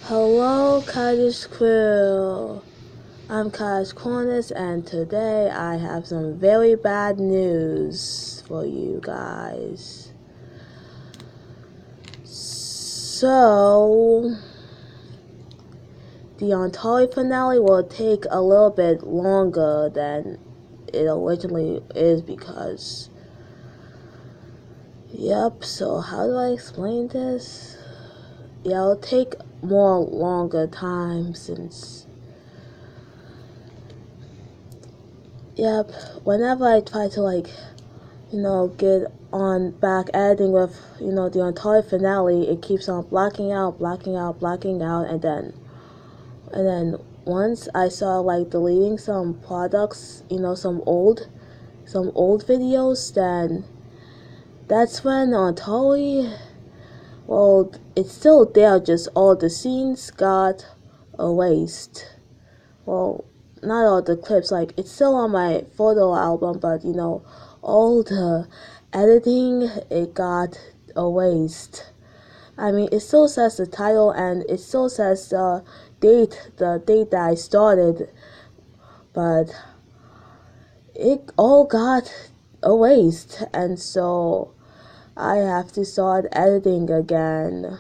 Hello, Cottage Crew. I'm Cottage Corners, and today I have some very bad news for you guys. So, the Ontari finale will take a little bit longer than it originally is because, so how do I explain this? Yeah, it'll take more longer time since, whenever I try to get on back editing with, the Ontari finale, it keeps on blocking out, and then once I saw deleting some products, some old videos, then that's when Ontari, well, it's still there, just all the scenes got erased. Well, not all the clips, it's still on my photo album, but all the editing, it got erased. I mean, it still says the title and it still says the date that I started, but it all got erased, and so I have to start editing again.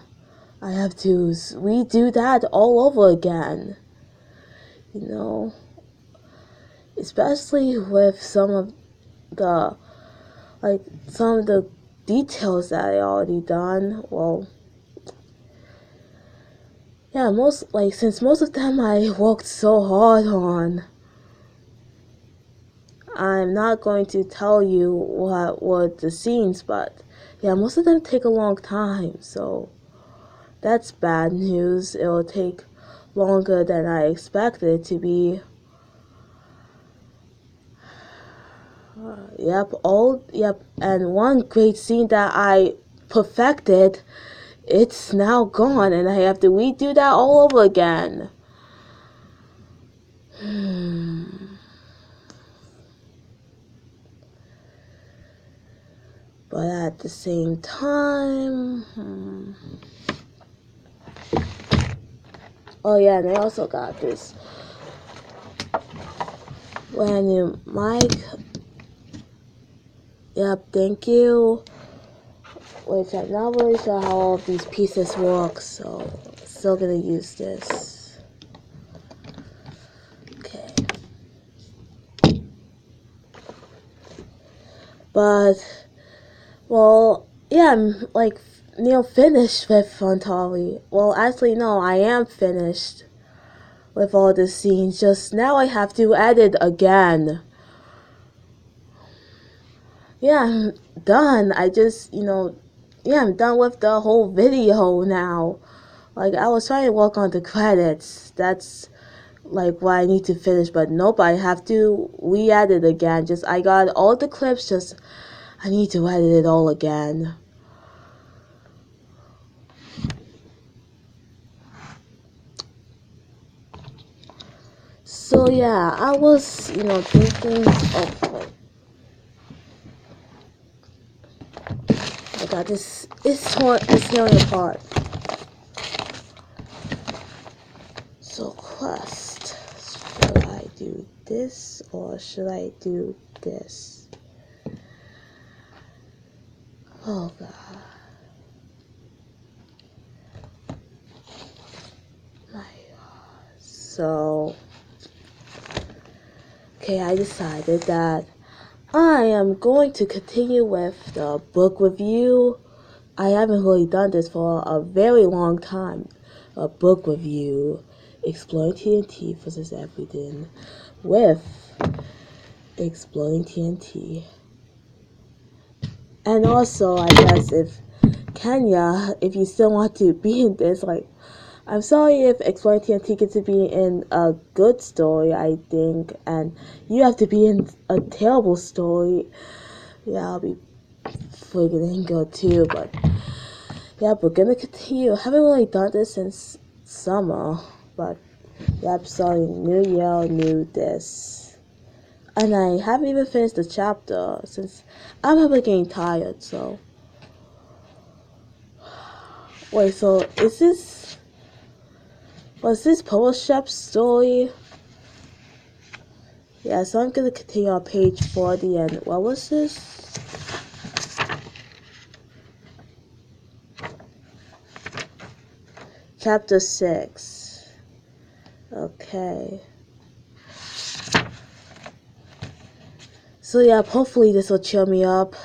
I have to redo that all over again, especially with some of the details that I already done. Well, yeah, since most of them I worked so hard on, I'm not going to tell you what were the scenes, but yeah, most of them take a long time, so that's bad news. It will take longer than I expected it to be. And one great scene that I perfected, it's now gone, and I have to redo that all over again. But at the same time, oh yeah, and I also got this brand new mic. Yep, thank you. Which I'm not really sure how all of these pieces work, so still gonna use this. Okay. But, well, yeah, I'm finished with Ontari. Well, actually, no, I am finished with all the scenes. Just now I have to edit again. Yeah, I'm done. I'm done with the whole video now. I was trying to work on the credits. That's what I need to finish, but nope, I have to re-edit again. I got all the clips, I need to edit it all again. So yeah, I was, thinking, I got this, it's tearing apart. So quest, should I do this or should I do this? Oh god. My god. So, okay, I decided that I am going to continue with the book review. I haven't really done this for a very long time. A book review, Exploding TNT versus Everything, with Exploding TNT. And also, I guess if Kenya, if you still want to be in this, I'm sorry if Exploding TNT gets to be in a good story, I think, and you have to be in a terrible story. Yeah, I'll be friggin' good too, but yeah, we're gonna continue. I haven't really done this since summer, but yep, starting new year, new this. And I haven't even finished the chapter since I'm probably getting tired, so. Wait, so is this Was this Purple Shep's story? Yeah, so I'm gonna continue on page 40 and what was this? Chapter 6. Okay. So yeah, hopefully this will cheer me up.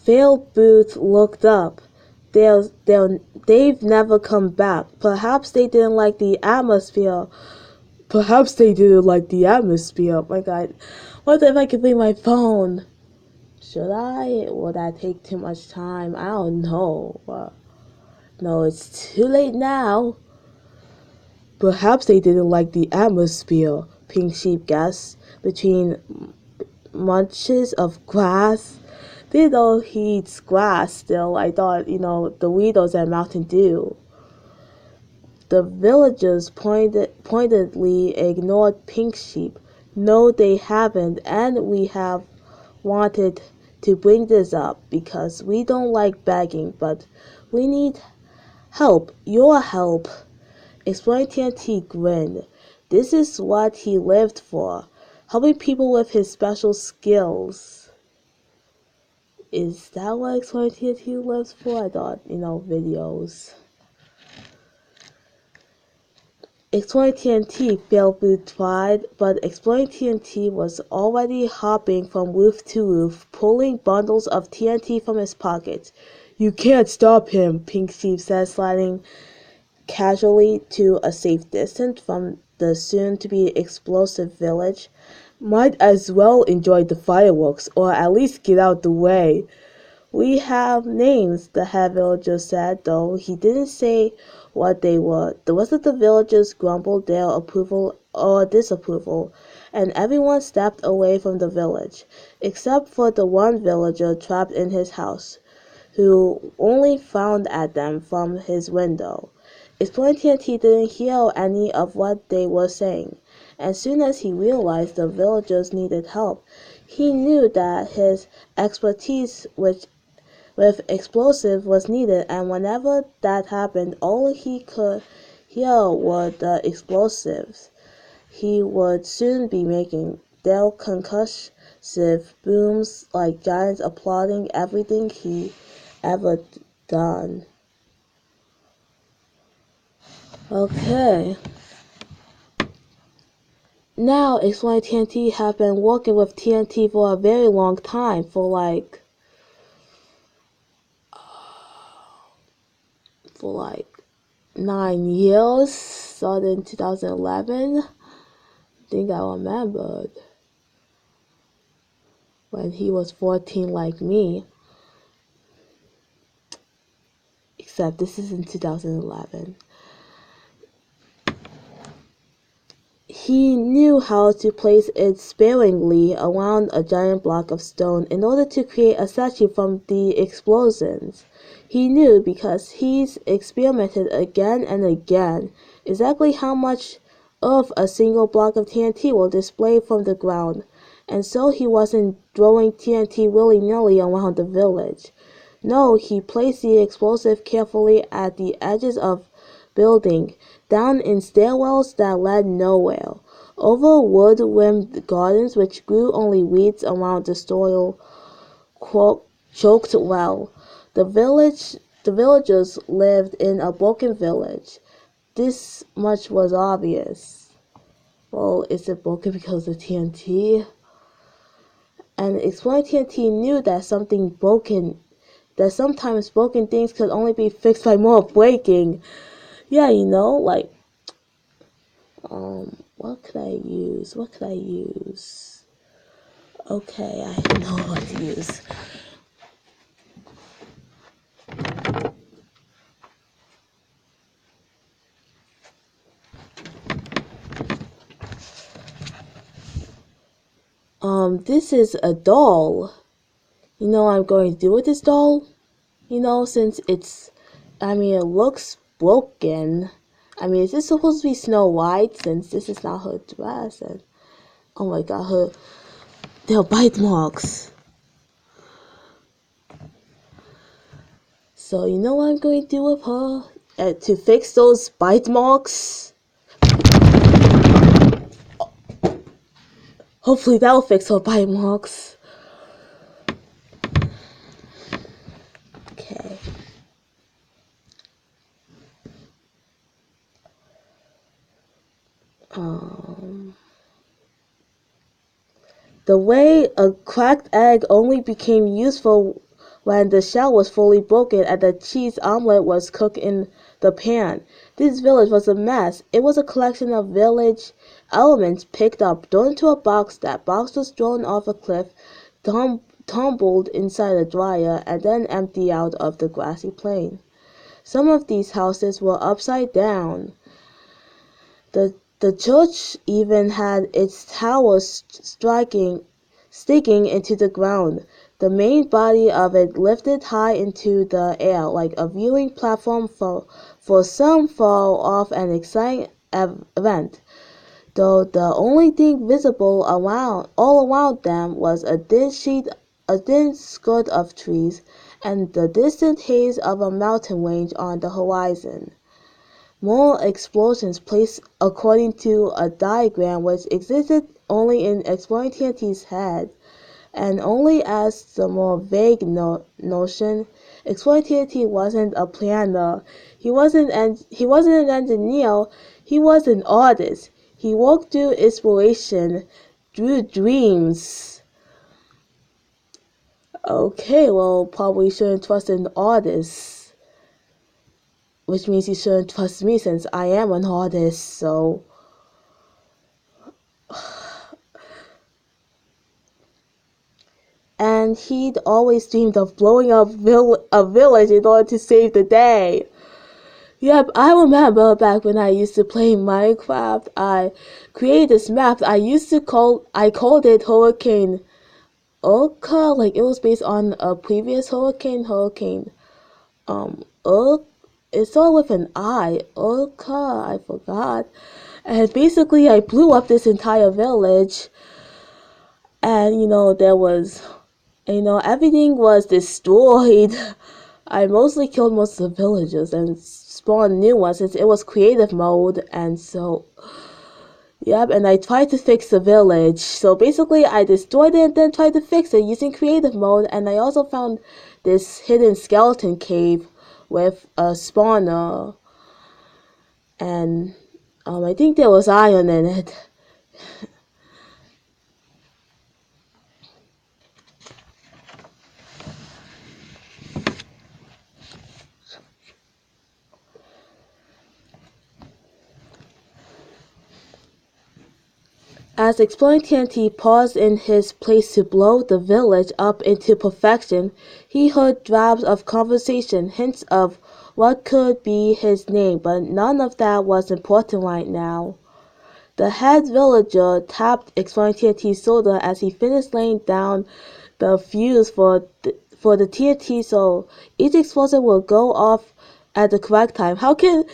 Phil Booth looked up. They've never come back. Perhaps they didn't like the atmosphere. Perhaps they didn't like the atmosphere. Oh my God. What if I could leave my phone? Should I? Would that take too much time? I don't know. No, it's too late now. Perhaps they didn't like the atmosphere, Pink Sheep guessed, between munches of grass. They know he eats grass still. I thought, the Weedles and Mountain Dew. The villagers pointedly ignored Pink Sheep. No, they haven't, and we have wanted to bring this up because we don't like begging, but we need help, your help. EXPLODINGTNT grinned. This is what he lived for, helping people with his special skills. Is that what EXPLODINGTNT lives for? I thought, videos. EXPLODINGTNT filled with pride, but EXPLODINGTNT was already hopping from roof to roof, pulling bundles of TNT from his pockets. You can't stop him, Pink Sheep said, sliding casually to a safe distance from the soon-to-be explosive village. Might as well enjoy the fireworks, or at least get out the way. We have names, the head villager said, though he didn't say what they were. The rest of the villagers grumbled their approval or disapproval, and everyone stepped away from the village, except for the one villager trapped in his house, who only frowned at them from his window. EXPLODINGTNT didn't hear any of what they were saying. As soon as he realized the villagers needed help, he knew that his expertise with explosive was needed, and whenever that happened, all he could hear were the explosives he would soon be making. Their concussive booms like giants applauding everything he ever done. Okay. Now, EXPLODINGTNT have been working with TNT for a very long time, for like 9 years, started in 2011. I think I remembered when he was 14 like me. Except this is in 2011. He knew how to place it sparingly around a giant block of stone in order to create a statue from the explosions. He knew, because he's experimented again and again, exactly how much of a single block of TNT will display from the ground, and so he wasn't throwing TNT willy-nilly around the village. No, he placed the explosive carefully at the edges of building, down in stairwells that led nowhere, over wood-rimmed gardens which grew only weeds around the soil choked well. The villagers lived in a broken village. This much was obvious. Well, is it broken because of TNT? And EXPLODINGTNT knew that sometimes broken things could only be fixed by more breaking. Yeah, like, what could I use? Okay, I know what to use. This is a doll. You know what I'm going to do with this doll? Since it looks broken. Is this supposed to be Snow White, since this is not her dress? And Oh my god, there are bite marks. So you know what I'm going to do with her? To fix those bite marks? Hopefully that'll fix her bite marks. Okay. The way a cracked egg only became useful when the shell was fully broken and the cheese omelette was cooked in the pan. This village was a mess. It was a collection of village elements picked up, thrown into a box. That box was thrown off a cliff, tumbled inside a dryer, and then emptied out of the grassy plain. Some of these houses were upside down. The church even had its towers sticking into the ground, the main body of it lifted high into the air like a viewing platform for some far-off and exciting event, though the only thing visible all around them was a thin skirt of trees and the distant haze of a mountain range on the horizon. More explosions placed according to a diagram which existed only in EXPLODINGTNT's head, and only as the more vague notion. EXPLODINGTNT wasn't a planner. He wasn't an engineer. He was an artist. He worked through inspiration, through dreams. Okay, well, probably shouldn't trust an artist. Which means you shouldn't trust me since I am an artist, so... And he'd always dreamed of blowing up a village in order to save the day. Yep, I remember back when I used to play Minecraft, I created this map I called it Hurricane Urka, like it was based on a previous hurricane, it started with an I, Urka, I forgot. And basically I blew up this entire village, and everything was destroyed. I mostly killed most of the villagers and spawned new ones since it was creative mode, and so yep, and I tried to fix the village. So basically I destroyed it and then tried to fix it using creative mode, and I also found this hidden skeleton cave with a spawner, and I think there was iron in it. As EXPLODINGTNT paused in his place to blow the village up into perfection, he heard drabs of conversation, hints of what could be his name, but none of that was important right now. The head villager tapped EXPLODINGTNT's shoulder as he finished laying down the fuse for the TNT so each explosion will go off at the correct time. How can,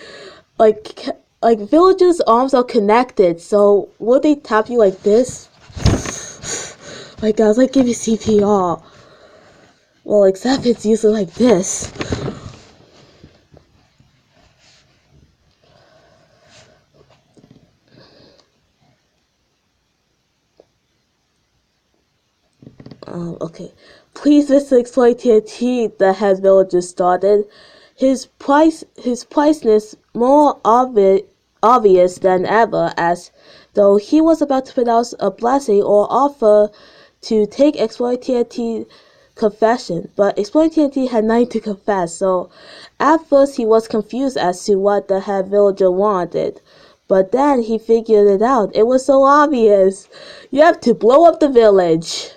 like villagers' arms are connected, so would they tap you like this? Like guys, like give you CPR. Well, except it's usually like this. Okay. Please visit EXPLODINGTNT, the head villager started, his priceness more obvious than ever, as though he was about to pronounce a blessing or offer to take EXPLODINGTNT confession. But EXPLODINGTNT had nothing to confess, so at first he was confused as to what the head villager wanted. But then he figured it out. It was so obvious. You have to blow up the village.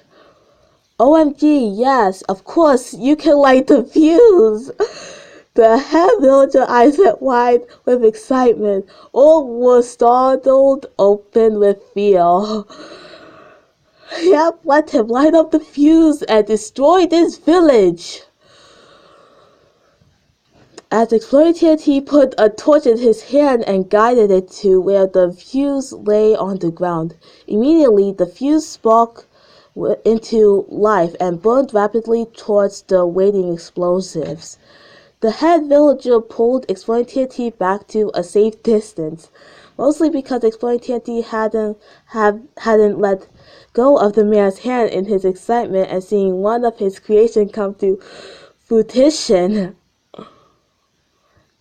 OMG, yes, of course, you can light the fuse. The head villager eyes went wide with excitement. All were startled open with fear. Yep, let him light up the fuse and destroy this village. As EXPLODINGTNT put a torch in his hand and guided it to where the fuse lay on the ground. Immediately, the fuse sparked into life and burned rapidly towards the waiting explosives. The head villager pulled EXPLODINGTNT back to a safe distance, mostly because EXPLODINGTNT hadn't let go of the man's hand in his excitement at seeing one of his creations come to fruition.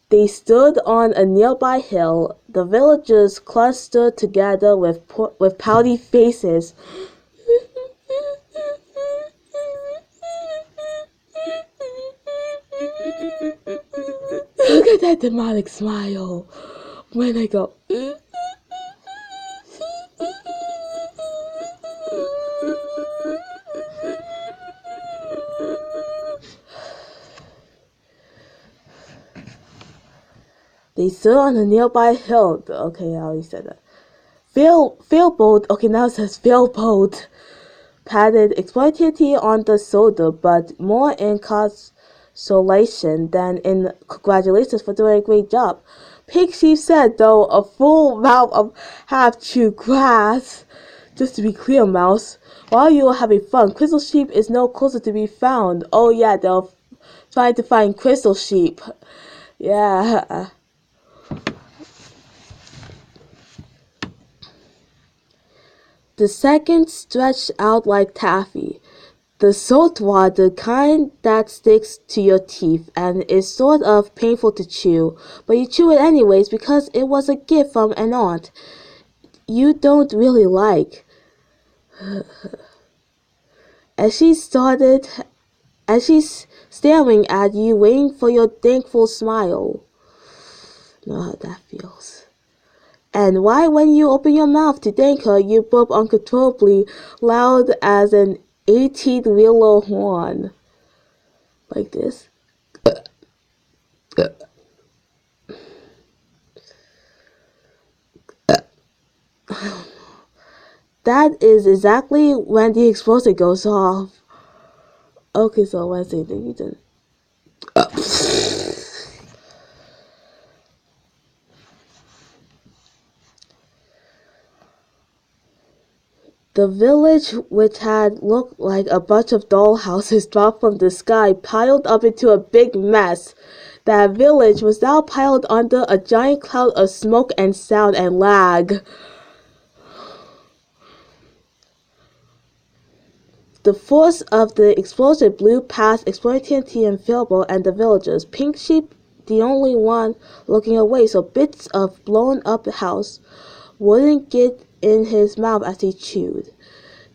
They stood on a nearby hill. The villagers clustered together with pouty faces. Look at that demonic smile when I go. They stood on a nearby hill. Okay, I already said that. Failboat. Okay, now it says Failboat. Patted EXPLODINGTNT on the shoulder, but more in consolation than in congratulations for doing a great job. Pink Sheep said, though a full mouth of half-chewed grass. Just to be clear, Mouse, while you are having fun, Crystal Sheep is no closer to be found. Oh yeah, they're trying to find Crystal Sheep. Yeah. The seconds stretched out like taffy. The salt water kind that sticks to your teeth and is sort of painful to chew, but you chew it anyways because it was a gift from an aunt you don't really like. As she's staring at you, waiting for your thankful smile. Know how that feels. And why, when you open your mouth to thank her, you burp uncontrollably loud as an 18-wheeler horn. Like this. That is exactly when the explosion goes off. Okay, so Wednesday, then you did. The village, which had looked like a bunch of dollhouses dropped from the sky, piled up into a big mess. That village was now piled under a giant cloud of smoke and sound and lag. The force of the explosion blew past EXPLODINGTNT and Failboat and the villagers. Pink Sheep, the only one looking away, so bits of blown up house wouldn't get in his mouth as he chewed.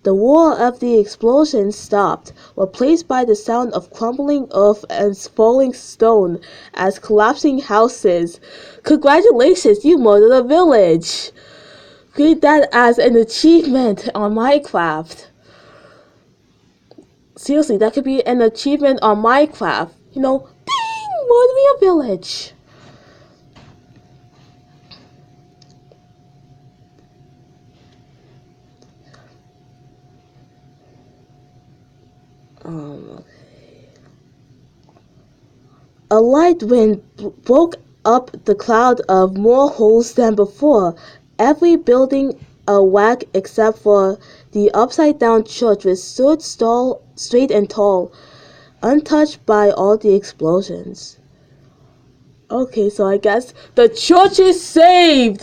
The roar of the explosion stopped, replaced by the sound of crumbling earth and falling stone as collapsing houses. Congratulations, you murdered a village! Read that as an achievement on Minecraft. Seriously, that could be an achievement on Minecraft. You know, ding! Murdering a village! Okay. A light wind broke up the cloud of more holes than before. Every building a whack except for the upside-down church, which stood straight and tall, untouched by all the explosions. Okay, so I guess the church is saved!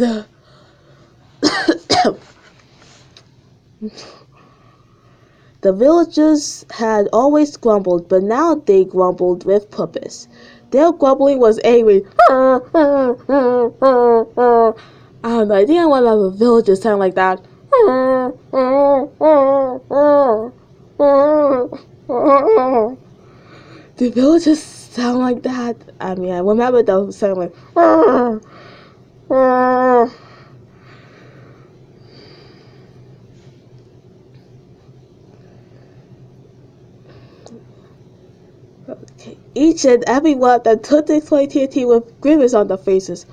The villagers had always grumbled, but now they grumbled with purpose. Their grumbling was angry. I don't know, I think I want to have a villager sound like that. Do villagers sound like that? I mean, I remember those sound like. Okay. Each and every one that took the EXPLODINGTNT with grimace on their faces.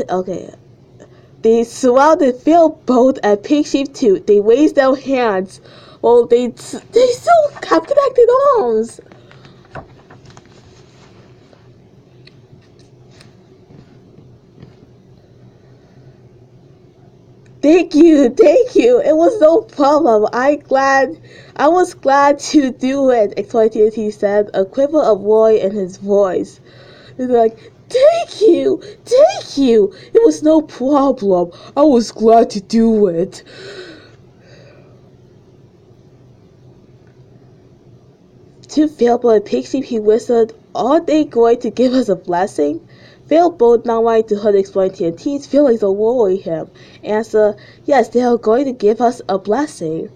Okay. They surrounded Phil, Boat, and Pink Sheep too. They raised their hands. Well, they still have connected arms. Thank you. It was no problem. I was glad to do it, EXPLODINGTNT said, a quiver of joy in his voice. He's like, thank you. It was no problem. I was glad to do it. To Philbo and Pixie, he whispered, are they going to give us a blessing? Philbo, not wanting to hurt EXPLODINGTNT's feelings or worry him, answered, yes, they are going to give us a blessing.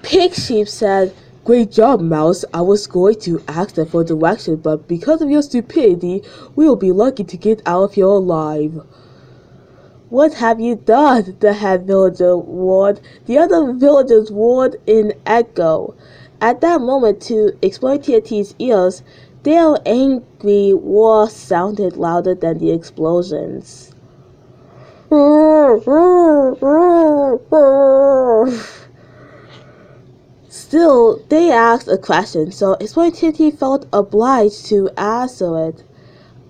Pink Sheep said, great job, Mouse. I was going to ask them for direction, but because of your stupidity, we will be lucky to get out of here alive. What have you done? The head villager roared. The other villagers roared in echo. At that moment, to EXPLODINGTNT's ears, their angry roar sounded louder than the explosions. Still, they asked a question, so EXPLODINGTNT felt obliged to answer it.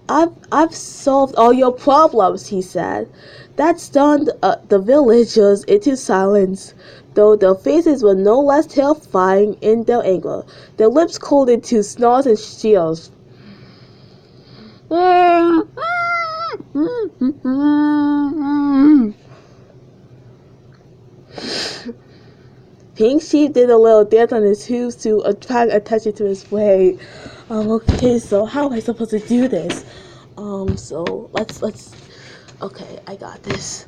I've solved all your problems, he said. That stunned the villagers into silence, though their faces were no less terrifying in their anger. Their lips curled into snarls and cheers. Pink Sheep did a little dance on his hooves to attract attention to his weight. Okay, so how am I supposed to do this? So let's. Okay, I got this.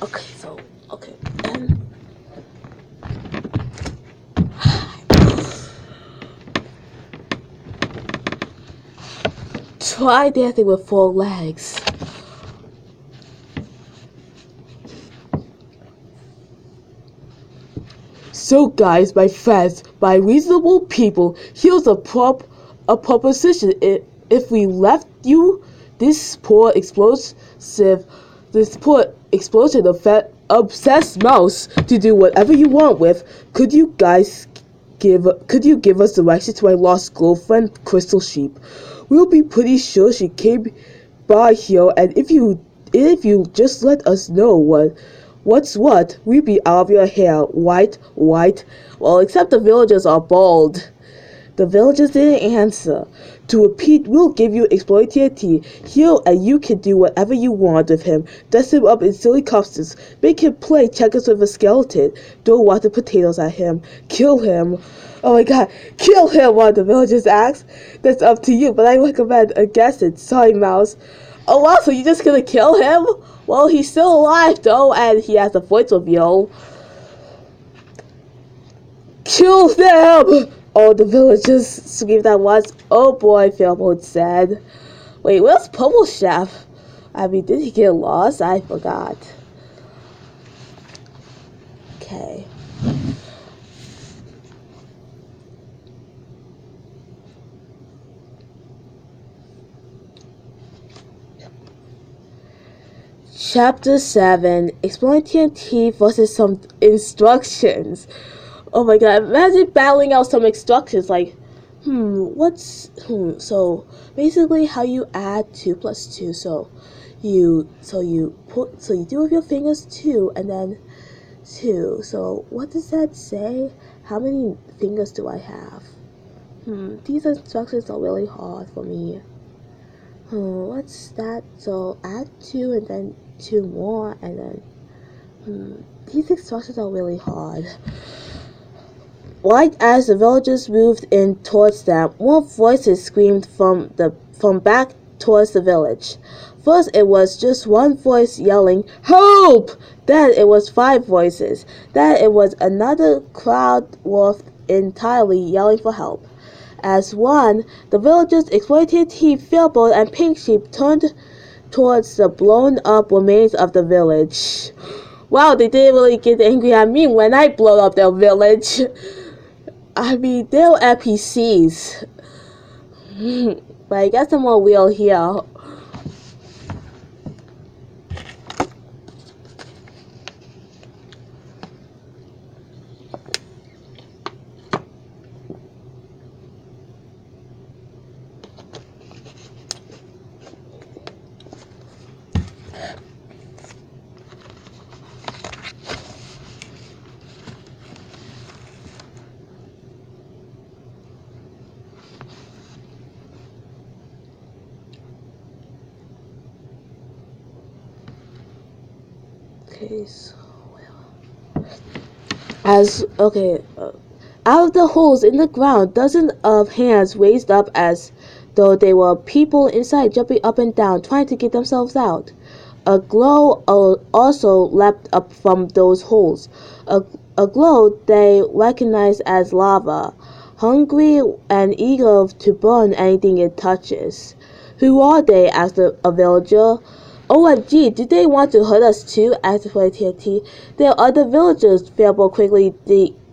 Okay, so and try dancing with 4 legs. So guys, my friends, my reasonable people, here's a proposition. If we left you this poor explosion obsessed mouse to do whatever you want with, could you give us directions to my lost girlfriend, Crystal Sheep? We'll be pretty sure she came by here, and if you just let us know what's what, we'll be out of your hair. White. Well, except the villagers are bald. The villagers didn't answer. To repeat, we'll give you EXPLODINGTNT here, and you can do whatever you want with him. Dress him up in silly costumes. Make him play checkers with a skeleton. Throw rotten potatoes at him. Kill him. Oh my god, kill him, one of the villagers asked. That's up to you, but I recommend against it. Sorry, Mouse. Oh wow, so you're just gonna kill him? Well, he's still alive though, and he has a voice reveal. Kill them! All the villagers screamed at once. Oh boy, Philbo said. Wait, where's Pummel Chef? I mean, did he get lost? I forgot. Okay. Chapter 7, EXPLODINGTNT versus some instructions. Oh my god, imagine battling out some instructions like, so basically how you add 2 plus 2, so you do with your fingers 2 and then 2, so what does that say? How many fingers do I have? These instructions are really hard for me. What's that? So add 2 and then 2 more and then, these instructions are really hard. Right as the villagers moved in towards them, more voices screamed from back towards the village. First it was just one voice yelling, "Help!" Then it was 5 voices. Then it was another crowd worth entirely yelling for help. As one, the villagers, EXPLODINGTNT, Philbo, and Pink Sheep turned towards the blown-up remains of the village. Wow, they didn't really get angry at me when I blew up their village. I mean, they're NPCs. But I guess I'm more real here. Okay, so out of the holes in the ground, dozens of hands raised up as though they were people inside, jumping up and down, trying to get themselves out. A glow also leapt up from those holes, a glow they recognized as lava, hungry and eager to burn anything it touches. "Who are they?" asked a villager. "OMG, do they want to hurt us too?" asked TNT. "They're other villagers," Fable quickly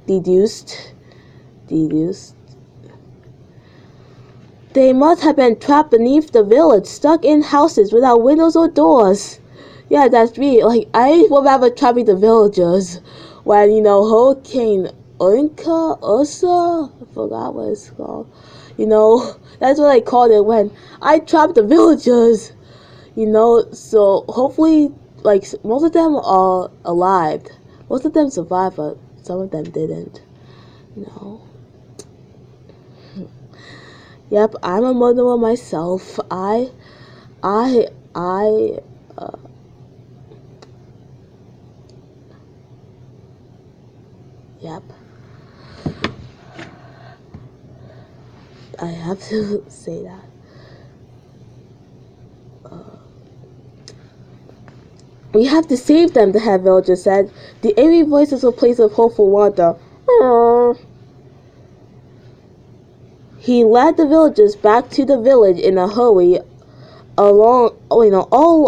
deduced. "They must have been trapped beneath the village, stuck in houses without windows or doors." Yeah, that's me. Like, I remember trapping the villagers when, Hurricane Ursa? I forgot what it's called. That's what I called it when I trapped the villagers. So hopefully, like, most of them are alive. Most of them survived, but some of them didn't. Yep, I'm a murderer myself. Yep. I have to say that. "We have to save them," the head villager said. The eerie voices were placed with hopeful wonder. He led the villagers back to the village in a hurry, all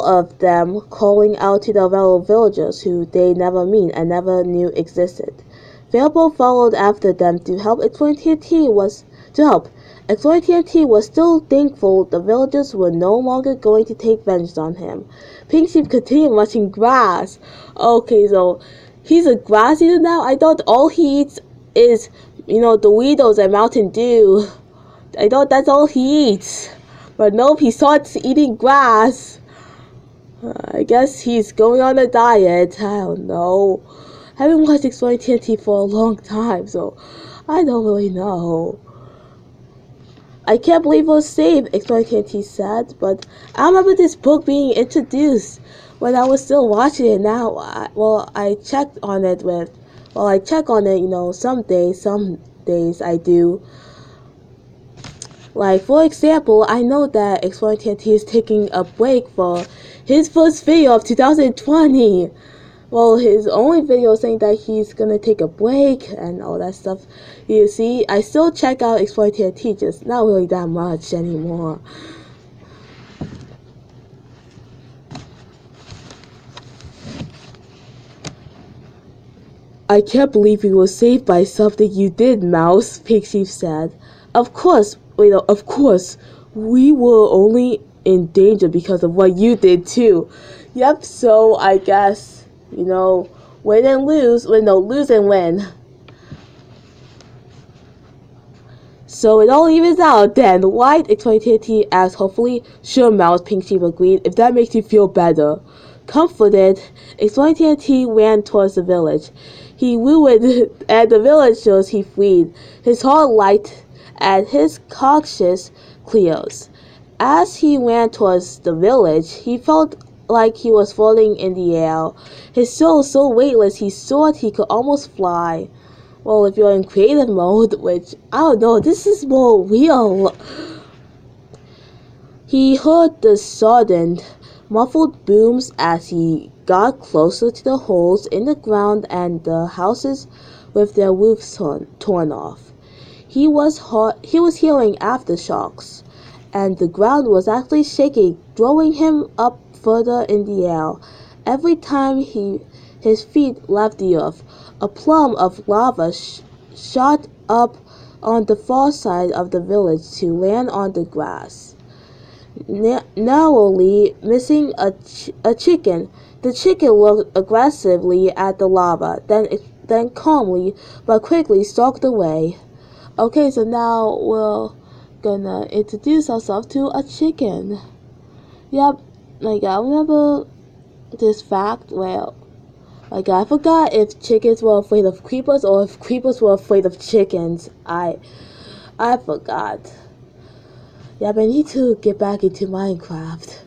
of them calling out to the fellow villagers who they never met and never knew existed. Fable followed after them to help. Exploring TNT was still thankful the villagers were no longer going to take vengeance on him. Pink Sheep continued munching grass. Okay, so he's a grass eater now? I thought all he eats is, Doritos and Mountain Dew. I thought that's all he eats. But nope, he starts eating grass. I guess he's going on a diet. I don't know. I haven't watched Exploring TNT for a long time, so I don't really know. "I can't believe it was saved," Exploring TNT said, "but I remember this book being introduced when I was still watching it. Now, I check on it, some days I do. Like, for example, I know that Exploring TNT is taking a break for his first video of 2020. Well, his only video saying that he's gonna take a break and all that stuff. You see, I still check out Exploring TNT, just not really that much anymore. "I can't believe you were saved by something you did, Mouse," Pink Sheep said. Of course, we were only in danger because of what you did too." Yep, so I guess, win and lose, lose and win. "So it all evens out then, right?" TNT asked hopefully. "Sure, Mouse," Pink Sheep agreed, "if that makes you feel better." Comforted, TNT ran towards the village. He wooed at the villagers he freed, his heart light at his conscience clears. As he ran towards the village, he felt like he was floating in the air. His soul so weightless he thought he could almost fly. Well, if you're in creative mode, which, I don't know, this is more real. He heard the sudden, muffled booms as he got closer to the holes in the ground and the houses with their roofs torn off. He was hearing aftershocks, and the ground was actually shaking, throwing him up further in the air. Every time his feet left the earth, a plum of lava shot up on the far side of the village to land on the grass, narrowly missing a chicken. The chicken looked aggressively at the lava, then calmly but quickly stalked away. Okay, so now we're gonna introduce ourselves to a chicken. Yep, I remember this fact. Well, I forgot if chickens were afraid of creepers or if creepers were afraid of chickens. I forgot. Yep, I need to get back into Minecraft.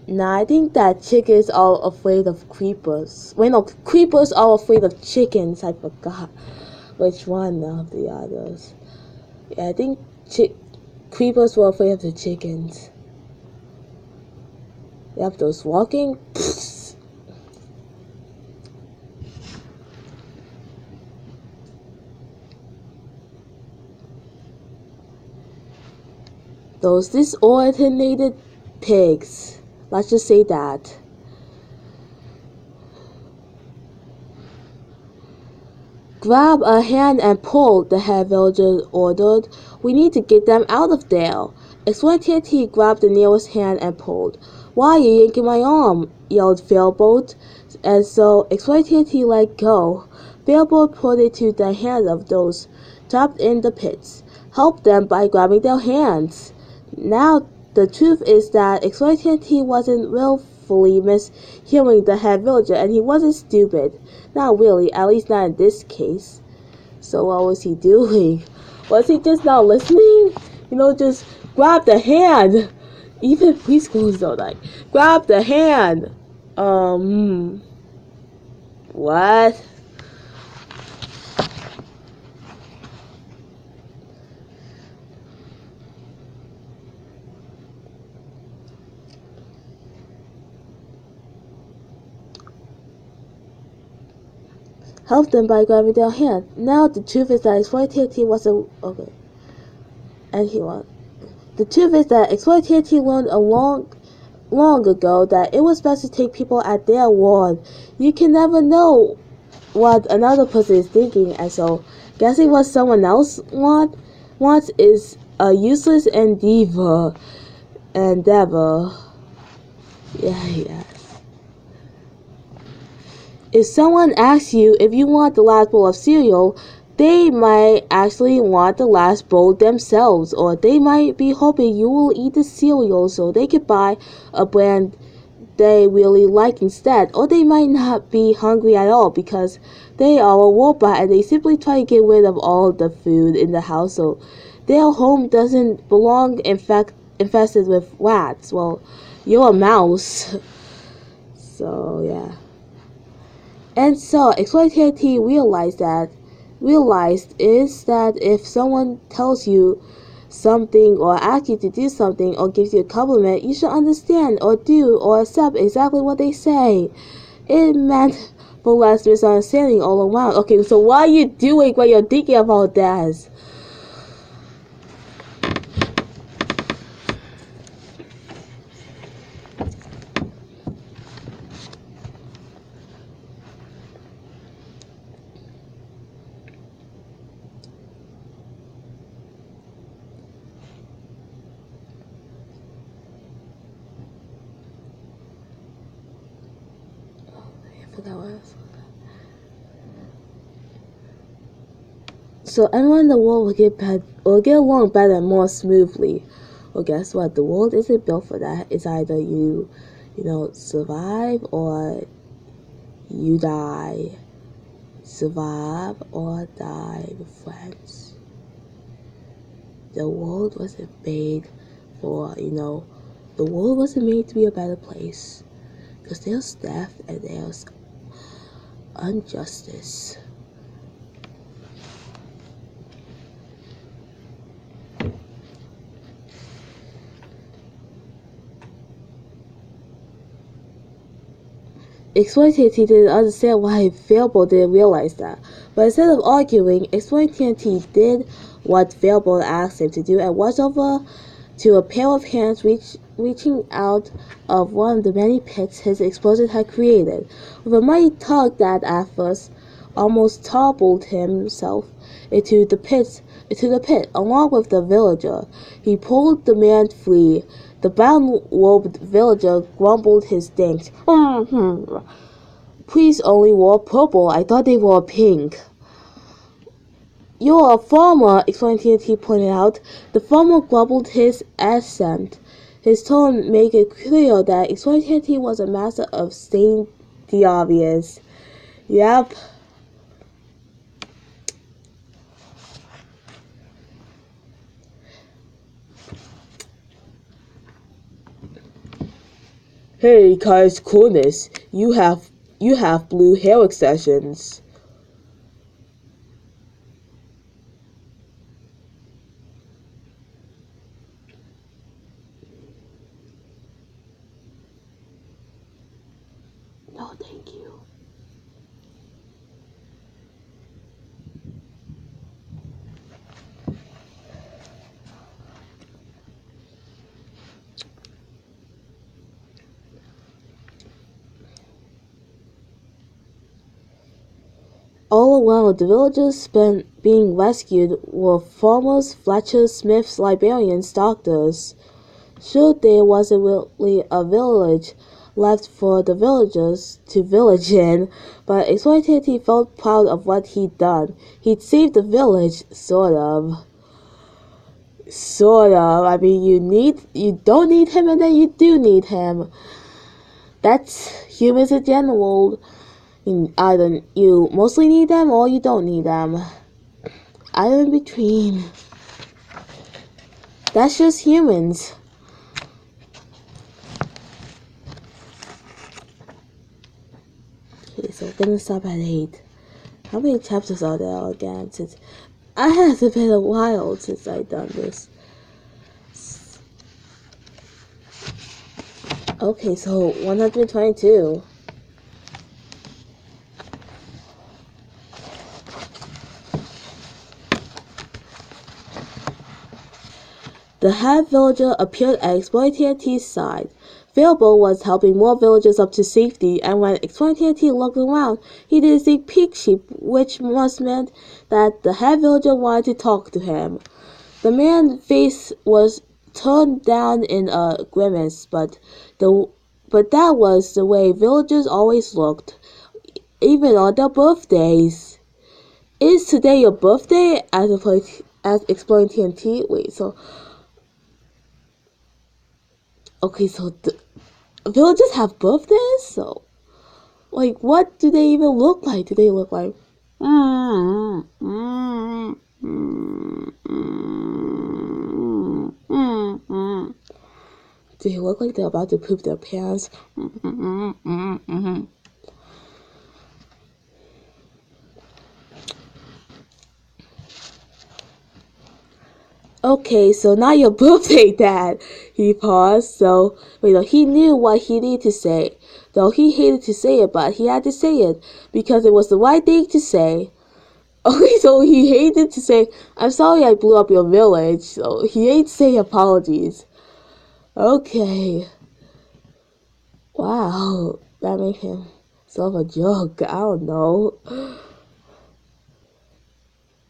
Nah, I think that chickens are afraid of creepers. Wait, no, creepers are afraid of chickens. I forgot which one of the others. Yeah, I think creepers were afraid of the chickens. Yep, those walking. Those disordinated pigs. Let's just say that. Grab a hand and pull, the head villager ordered. We need to get them out of there. EXPLODINGTNT grabbed the nearest hand and pulled. Why are you yanking my arm? Yelled Failbolt. And so EXPLODINGTNT let go. Failbolt pointed to the hands of those trapped in the pits. Help them by grabbing their hands. Now the truth is that EXPLODINGTNT wasn't willfully mishearing the head villager, and he wasn't stupid. Not really, at least not in this case. So what was he doing? Was he just not listening? Just grab the hand. Even preschoolers don't grab the hand. What? Help them by grabbing their hand. Now the truth is that EXPLODINGTNT was okay. And he won. The truth is that EXPLODINGTNT learned long ago that it was best to take people at their word. You can never know what another person is thinking, and so guessing what someone else wants is a useless endeavor. Yeah. If someone asks you if you want the last bowl of cereal, they might actually want the last bowl themselves, or they might be hoping you will eat the cereal so they could buy a brand they really like instead, or they might not be hungry at all because they are a robot and they simply try to get rid of all the food in the house so their home doesn't belong infested with rats. Well, you're a mouse. So yeah. And so EXPLODINGTNT realized is that if someone tells you something or asks you to do something or gives you a compliment, you should understand or do or accept exactly what they say. It meant for less misunderstanding all around. Okay, so what are you doing when you're thinking about that? So everyone in the world will get along better and more smoothly. Well, guess what? The world isn't built for that. It's either you survive or you die. Survive or die with friends. The world wasn't made for, the world wasn't made to be a better place. Because there's death and there's injustice. EXPLODINGTNT didn't understand why Failbolt didn't realize that. But instead of arguing, EXPLODINGTNT did what Failbolt asked him to do and walked over to a pair of hands reaching out of one of the many pits his explosion had created. With a mighty tug that at first almost toppled himself, into the pit, along with the villager. He pulled the man free. The brown-robed villager grumbled his thanks. Priests only wore purple. I thought they wore pink. You're a farmer, EXPLODINGTNT pointed out. The farmer grumbled his assent. His tone made it clear that EXPLODINGTNT was a master of stating the obvious. Yep. Hey, Kai's coolness, you have blue hair extensions. No, thank you. All around, the villagers spent being rescued were farmers, fletchers, smiths, librarians, doctors. Sure, there wasn't really a village left for the villagers to village in, but EXPLODINGTNT felt proud of what he'd done. He'd saved the village, sort of. Sort of. I mean, you don't need him, and then you do need him. That's humans in general. Either you mostly need them or you don't need them. Either in between. That's just humans. Okay, so we're gonna stop at 8. How many chapters are there again? Since I have been a while since I've done this. Okay, so 122. The head villager appeared at EXPLODINGTNT's side. Philbo was helping more villagers up to safety, and when EXPLODINGTNT looked around, he didn't see pig sheep, which must meant that the head villager wanted to talk to him. The man's face was turned down in a grimace, but that was the way villagers always looked, even on their birthdays. Is today your birthday? As EXPLODINGTNT. Wait, so. Okay, so the villagers have birthdays? So, like, what do they even look like? Do they look like... Do they look like they're about to poop their pants? Okay, so not your birthday, Dad. He paused, so he knew what he needed to say. Though he hated to say it, but he had to say it because it was the right thing to say. Okay, so he hated to say, I'm sorry I blew up your village. So he hated to say apologies. Okay. Wow, that made him sort of a joke. I don't know.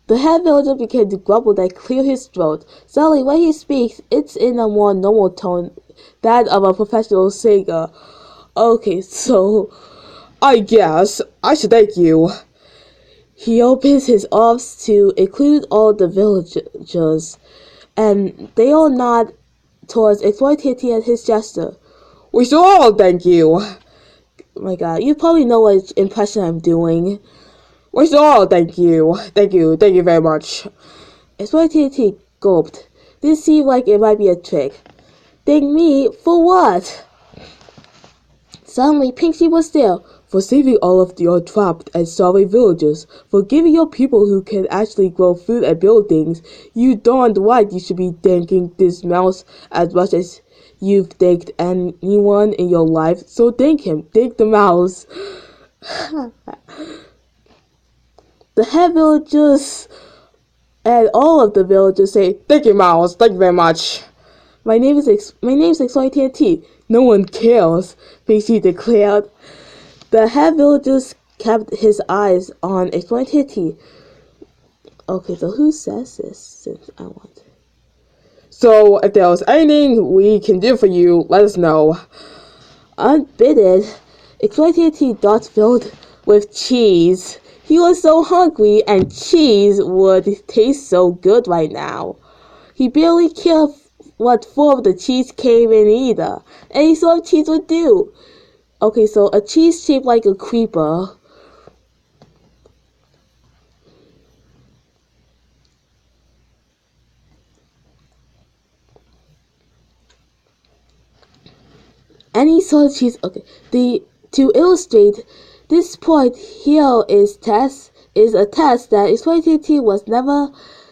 The head villager began to grumble that cleared his throat. Suddenly, when he speaks, it's in a more normal tone, that of a professional singer. Okay, so I guess I should thank you. He opens his arms to include all the villagers, and they all nod towards EXPLODINGTNT at his gesture. We should all thank you. Oh my god, you probably know what impression I'm doing. We should all thank you. Thank you very much. EXPLODINGTNT gulped. This seemed like it might be a trick. Thank me for what? Suddenly, Pinksy was there. For saving all of your trapped and starving villagers. For giving your people who can actually grow food and build things. You darned right you should be thanking this mouse as much as you've thanked anyone in your life. So thank him. Thank the mouse. The head villagers and all of the villagers say, thank you, mouse. Thank you very much. My name's EXPLODINGTNT. No one cares, Pinksy declared. The head villagers kept his eyes on EXPLODINGTNT. Okay, so who says this since I want? So if there's anything we can do for you, let us know. Unbidden, EXPLODINGTNT dots filled with cheese. He was so hungry, and cheese would taste so good right now. He barely cared what form the cheese came in either, and he saw what cheese would do. Okay, so a cheese shaped like a creeper. And he saw the cheese. Okay, to illustrate this point here is a test that EXPLODINGTNT was never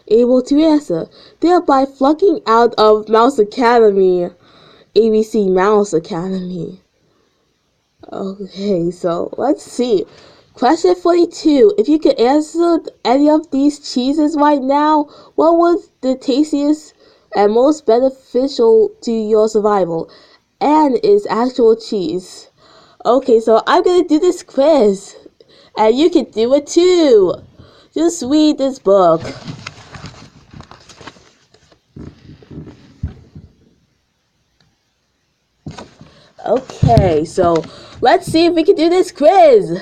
able to answer, thereby flunking out of Mouse Academy, ABC Mouse Academy. Okay, so let's see. Question 42. If you could answer any of these cheeses right now, what was the tastiest and most beneficial to your survival? And is actual cheese. Okay, so I'm gonna do this quiz. And you can do it too. Just read this book. Okay, so let's see if we can do this quiz.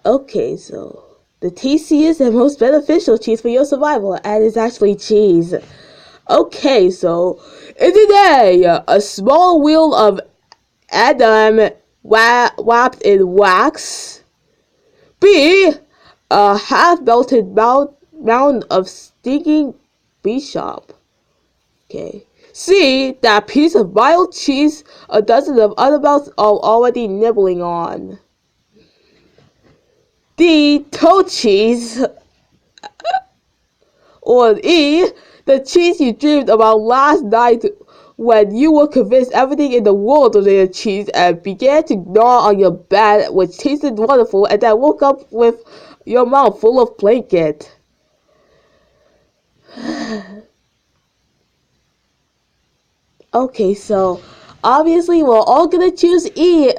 Okay, so the tastiest and most beneficial cheese for your survival, and it's actually cheese. Okay, so is it a small wheel of Adam wrapped in wax? B, a half-melted mound of stinking bishop? Okay. C, that piece of mild cheese a dozen of other mouths are already nibbling on. D, toe cheese. Or E, the cheese you dreamed about last night when you were convinced everything in the world was a cheese and began to gnaw on your bed, which tasted wonderful, and then woke up with your mouth full of blanket. Okay, so obviously we're all gonna choose E.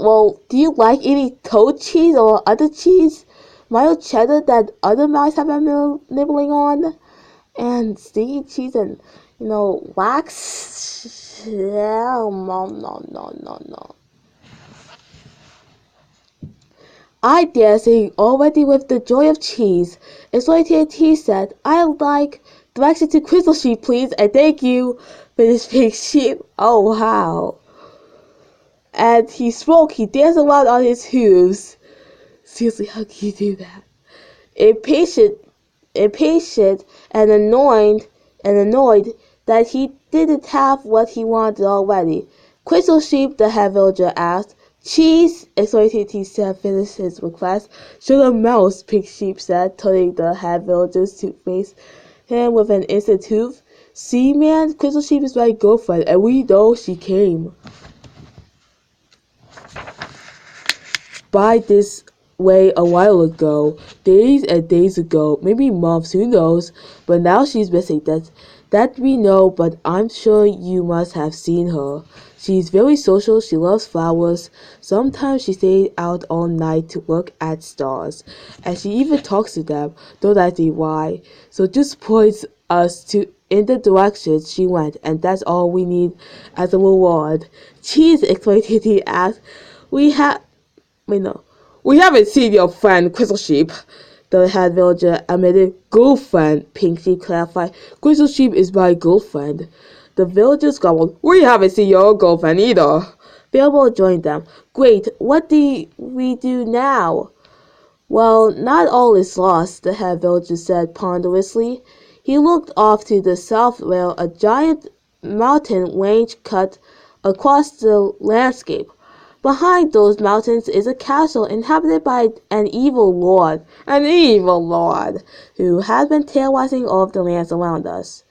Well, do you like eating toe cheese or other cheese? Mild cheddar that other mice have been nibbling on? And sticky cheese and, wax? Yeah, no. I dare sing already with the joy of cheese. EXPLODINGTNT said, I like direction to Crystal Sheep, please, and thank you, finished Pink Sheep. Oh, wow. And he spoke, he danced around on his hooves. Seriously, how can you do that? Impatient and annoyed that he didn't have what he wanted already. Crystal Sheep, the head villager, asked. Cheese, EXPLODINGTNT said, finished his request. Sugar mouse, Pink Sheep said, turning the head villagers to face him with an instant hoof. See, man, Crystal Sheep is my girlfriend, and we know she came by this way a while ago, days and days ago, maybe months, who knows, but now she's missing. That we know, but I'm sure you must have seen her. She's very social, she loves flowers, sometimes she stays out all night to look at stars, and she even talks to them, don't ask me why, so just points us in the direction she went, and that's all we need as a reward. Cheese, EXPLODINGTNT asked. We haven't seen your friend, Crystal Sheep, the head villager admitted. Girlfriend, Pink Sheep clarified. Crystal Sheep is my girlfriend. The villagers gobbled. We haven't seen your girlfriend either. Bilbo joined them. Great, what do we do now? Well, not all is lost, the head villager said ponderously. He looked off to the south where a giant mountain range cut across the landscape. Behind those mountains is a castle inhabited by an evil lord, who has been terrorizing all of the lands around us.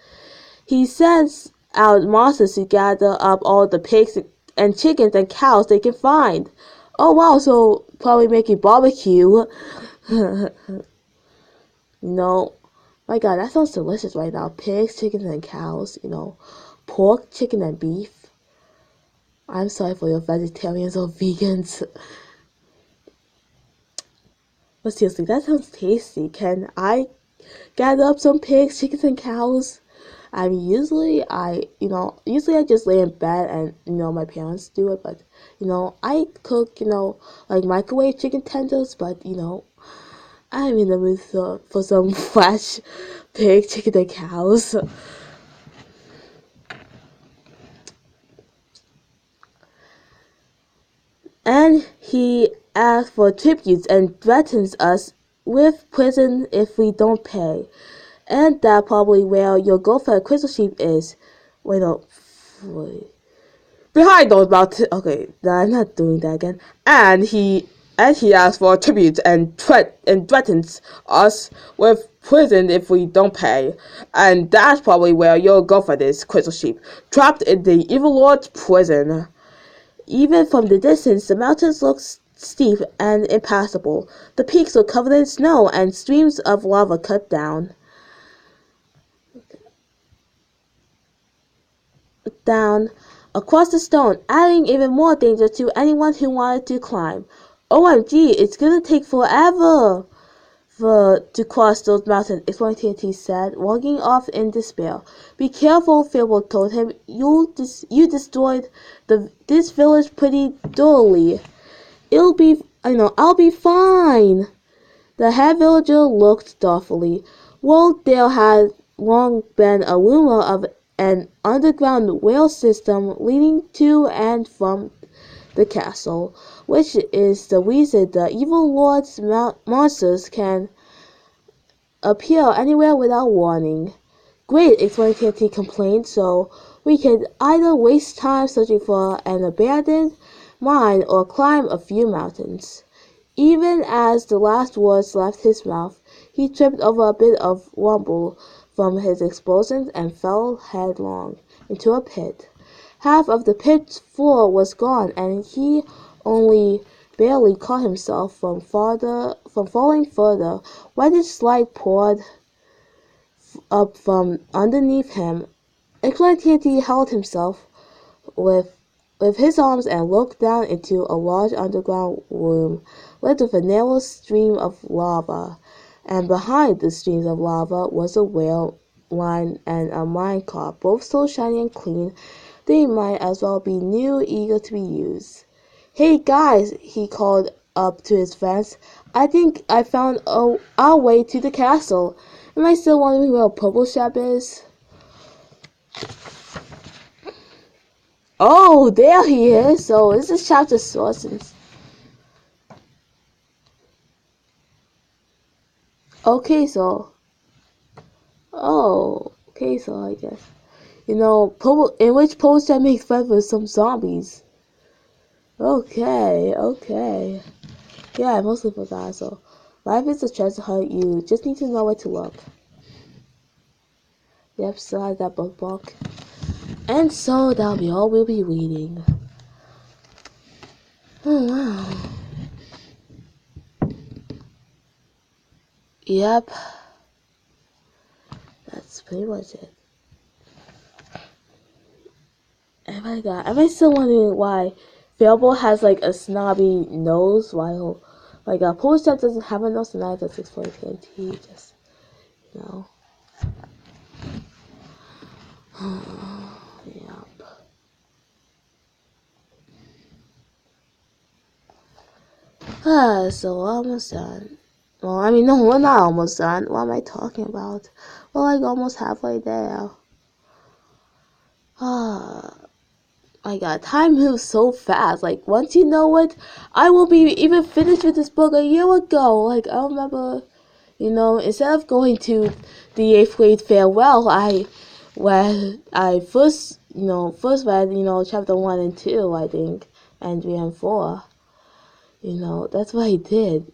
He sends out monsters to gather up all the pigs and chickens and cows they can find. Oh wow, so probably making barbecue. My God, that sounds delicious right now. Pigs, chickens, and cows, pork, chicken, and beef. I'm sorry for your vegetarians or vegans. But seriously, that sounds tasty. Can I gather up some pigs, chickens, and cows? I mean, usually I just lay in bed and, my parents do it, but, I cook, like microwave chicken tenders, but, I'm in the mood for some fresh pig, chicken, and cows. And he asks for tributes and threatens us with prison if we don't pay. And that probably where your girlfriend Crystal Sheep is. Wait, no. Wait. Behind those mountains. Okay, no, I'm not doing that again. And he asks for tribute and threatens us with prison if we don't pay. And that's probably where your girlfriend is, Crystal Sheep, trapped in the evil lord's prison. Even from the distance, the mountains look steep and impassable. The peaks were covered in snow and streams of lava cut down across the stone, adding even more danger to anyone who wanted to climb. OMG, it's gonna take forever to cross those mountains, EXPLODINGTNT said, walking off in despair. Be careful, Fable told him. You destroyed this village pretty thoroughly. I'll be fine. The head villager looked thoughtfully. Well, there had long been a rumor of an underground rail system leading to and from the castle, which is the reason the evil lord's monsters can appear anywhere without warning. Great, EXPLODINGTNT complained, so we could either waste time searching for an abandoned mine or climb a few mountains. Even as the last words left his mouth, he tripped over a bit of rumble from his explosions and fell headlong into a pit. Half of the pit's floor was gone, and he only barely caught himself from falling further. Reddish light poured up from underneath him. EXPLODINGTNT held himself with his arms and looked down into a large underground room lit with a narrow stream of lava, and behind the streams of lava was a rail line and a minecart, both so shiny and clean they might as well be new, eager to be used. Hey guys, he called up to his friends. I think I found our way to the castle. Am I still wondering where a purple shop is? Oh, there he is. So this is chapter sources. Okay, so. Oh, okay, so I guess. In which post that makes friends with some zombies. Okay. Yeah, I mostly forgot, so. Life is a treasure hunt, you just need to know where to look. Yep, still has that bookmark. And so that'll be all we'll be reading. Oh wow. Yep. That's pretty much it. Oh my god, am I still wondering why Fable has like a snobby nose while like Polystep doesn't have a nose, and neither does EXPLODINGTNT, just, Yep. So we're almost done. Well, I mean, no, we're not almost done. What am I talking about? We're like almost halfway there. My god, time moves so fast. Like, once you know it, I will be even finished with this book a year ago. Like, I remember, instead of going to the 8th grade farewell, I first read, chapter 1 and 2, I think, and 3 and 4. That's what I did.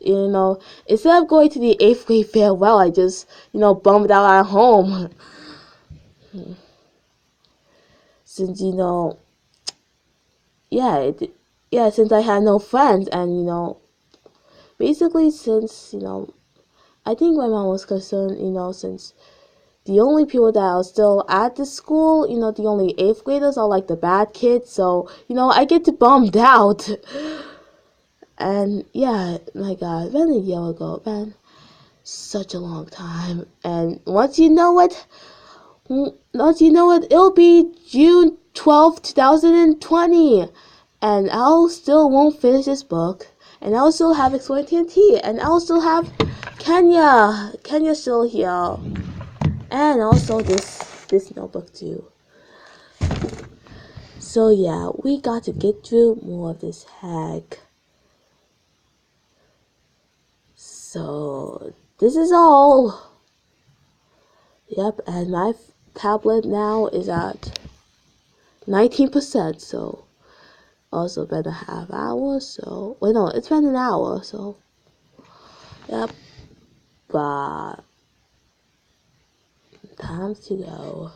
Instead of going to the 8th grade farewell, I just, bummed out at home. Since, since I had no friends, and, basically since, I think my mom was concerned, since the only people that are still at the school, the only 8th graders are like the bad kids, so, I get bummed out. And yeah, my God, been a year ago, been such a long time. And once you know it, it'll be June 12th, 2020. And I'll still won't finish this book. And I'll still have Exploding TNT. And I'll still have Kenya. Kenya's still here. And also this notebook too. So yeah, we got to get through more of this hack. So this is all. Yep, and my tablet now is at 19%, so also been a half hour, so wait, no, it's been an hour, so yep, but time to go.